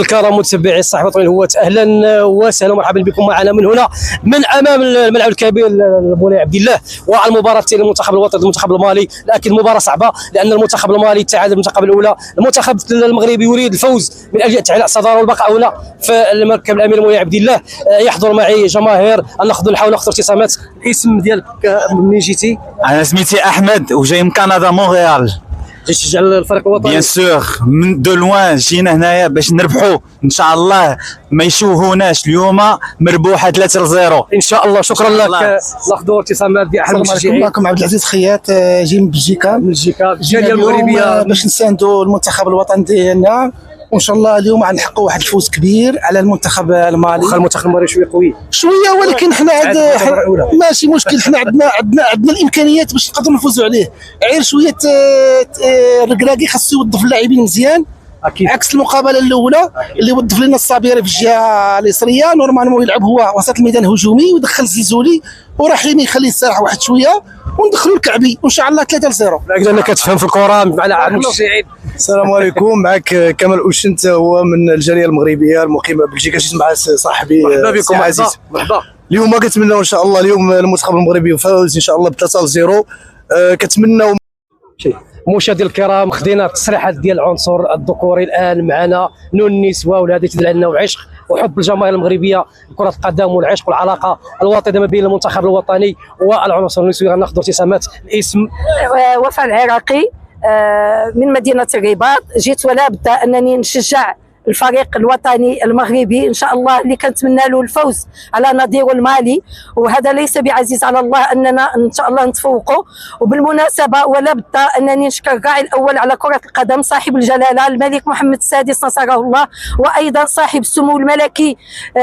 الكرام متابعي الصحافه الوطنيه الهوات، اهلا وسهلا ومرحبا بكم معنا من هنا من امام الملعب الكبير مولاي عبد الله، والمباراه الثانيه للمنتخب الوطني المنتخب المالي. لكن مباراه صعبه لان المنتخب المالي ابتعد المنتخب الاولى، المنتخب المغربي يريد الفوز من اجل تعليق صداره والبقاء اولى في المركب الامير مولاي عبد الله. يحضر معي جماهير، نحاول ناخذ ابتسامات. الاسم ديالك منين جيتي؟ انا سميتي احمد وجاي من كندا مونريال. جاي تشجع الفريق الوطني؟ بيان سور من دو لوان جينا هنايا باش نربحوا ان شاء الله، ما يشوهوناش. اليوم مربوحه 3-0 ان شاء الله. شكرا لك. ناخذوا ابتسامات ديال احد المشجعين. معكم عبد العزيز خياط، جاي من بلجيكا. الجاليه المغربيه باش نساندوا المنتخب الوطني ديالنا، وان شاء الله اليوم غنحققوا واحد الفوز كبير على المنتخب المالي. المنتخب المالي شويه قوي شويه، ولكن حنا ماشي مشكل. حنا عندنا الامكانيات باش نقدروا نفوزوا عليه. غير شويه الركراكي خاصو يوظف اللاعبين مزيان اكيد، عكس المقابله الاولى اللي وظف لنا الصابيري في الجهه اليسريه. نورمالمون يلعب هو وسط الميدان هجومي ويدخل الزلزولي، ورحيمي يخليه يستراح واحد شويه وندخلوا الكعبي وان شاء الله 3-0. معك انا كتفهم في الكره مع المشجعين. السلام عليكم، معك كمال اوشنت، هو من الجاليه المغربيه المقيمه ببلجيكا. جيت مع صاحبي مرحبا بكم. عزيز. مرحبا. اليوم كنتمناو ان شاء الله اليوم المنتخب المغربي يفوز ان شاء الله ب 3-0. كنتمناو. مشاهدينا الكرام، خدينا التصريحات ديال العنصر الذكوري. الان معنا نون النسوه، وهذا تدل على انه عشق وحب الجماهير المغربيه لكره القدم والعشق والعلاقه الوطيده ما بين المنتخب الوطني والعنصر النسوي. غناخذوا ابتسامات. الاسم؟ وفاء العراقي، من مدينه الرباط. جيت ولا بد انني نشجع الفريق الوطني المغربي ان شاء الله، اللي كنتمنى له الفوز على نظيره المالي، وهذا ليس بعزيز على الله اننا ان شاء الله نتفوقوا. وبالمناسبه ولا بد انني نشكر الراعي الاول على كره القدم صاحب الجلاله الملك محمد السادس نصره الله، وايضا صاحب السمو الملكي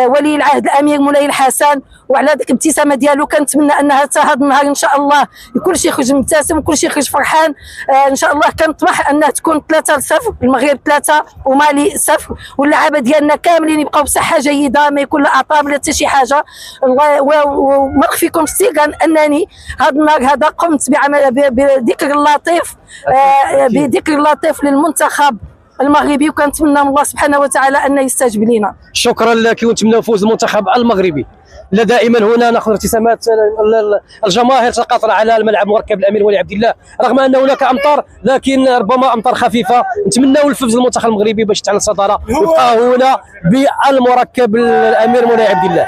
ولي العهد الامير مولاي الحسن. وعلى ذيك الابتسامه ديالو كنتمنى انها حتى هذا النهار ان شاء الله كل شيء يخرج مبتسم وكل شيء يخرج فرحان. ان شاء الله كنطمح انها تكون 3-0، المغرب 3 ومالي 0، واللعابه ديالنا كاملين يبقاو بصحه جيده، ما يكون لا اعطاب لا حتى شي حاجه. وما نخفيكم السيغان انني هذا النهار هذا قمت بذكر اللطيف، بذكر اللطيف للمنتخب المغربي، وكنتمنى من الله سبحانه وتعالى ان يستجب لنا. شكرا لك، ونتمنى فوز المنتخب المغربي. لا دائما هنا ناخذ ابتسامات الجماهير تقاطر على الملعب مركب الامير مولاي عبد الله، رغم ان هناك امطار لكن ربما امطار خفيفه. نتمناو الفوز المنتخب المغربي باش تعلن الصداره ويبقى هنا بالمركب الامير مولاي عبد الله.